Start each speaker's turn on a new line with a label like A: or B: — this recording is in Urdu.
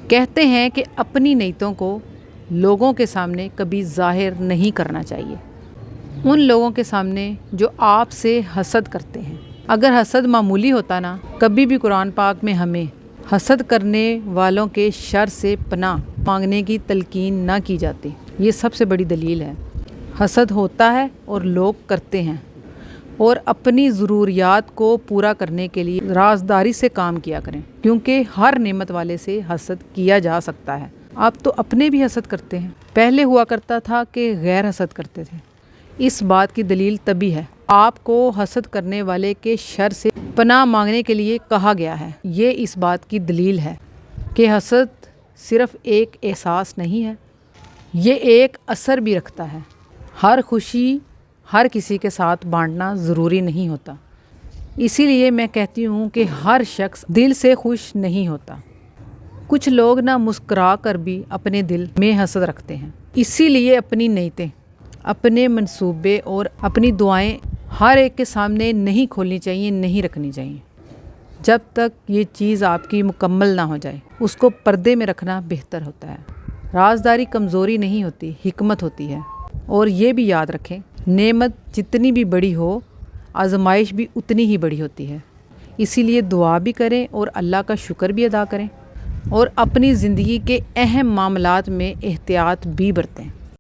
A: کہتے ہیں کہ اپنی نیتوں کو لوگوں کے سامنے کبھی ظاہر نہیں کرنا چاہیے، ان لوگوں کے سامنے جو آپ سے حسد کرتے ہیں۔ اگر حسد معمولی ہوتا نا، کبھی بھی قرآن پاک میں ہمیں حسد کرنے والوں کے شر سے پناہ مانگنے کی تلقین نہ کی جاتی۔ یہ سب سے بڑی دلیل ہے۔ حسد ہوتا ہے اور لوگ کرتے ہیں، اور اپنی ضروریات کو پورا کرنے کے لیے رازداری سے کام کیا کریں، کیونکہ ہر نعمت والے سے حسد کیا جا سکتا ہے۔ آپ تو اپنے بھی حسد کرتے ہیں۔ پہلے ہوا کرتا تھا کہ غیر حسد کرتے تھے۔ اس بات کی دلیل تبھی ہے آپ کو حسد کرنے والے کے شر سے پناہ مانگنے کے لیے کہا گیا ہے۔ یہ اس بات کی دلیل ہے کہ حسد صرف ایک احساس نہیں ہے، یہ ایک اثر بھی رکھتا ہے۔ ہر خوشی ہر کسی کے ساتھ بانٹنا ضروری نہیں ہوتا، اسی لیے میں کہتی ہوں کہ ہر شخص دل سے خوش نہیں ہوتا۔ کچھ لوگ نہ مسکرا کر بھی اپنے دل میں حسد رکھتے ہیں۔ اسی لیے اپنی نیتیں، اپنے منصوبے اور اپنی دعائیں ہر ایک کے سامنے نہیں کھولنی چاہیے، نہیں رکھنی چاہیے۔ جب تک یہ چیز آپ کی مکمل نہ ہو جائے، اس کو پردے میں رکھنا بہتر ہوتا ہے۔ رازداری کمزوری نہیں ہوتی، حکمت ہوتی ہے۔ اور یہ بھی یاد رکھیں، نعمت جتنی بھی بڑی ہو، آزمائش بھی اتنی ہی بڑی ہوتی ہے۔ اسی لیے دعا بھی کریں اور اللہ کا شکر بھی ادا کریں، اور اپنی زندگی کے اہم معاملات میں احتیاط بھی برتیں۔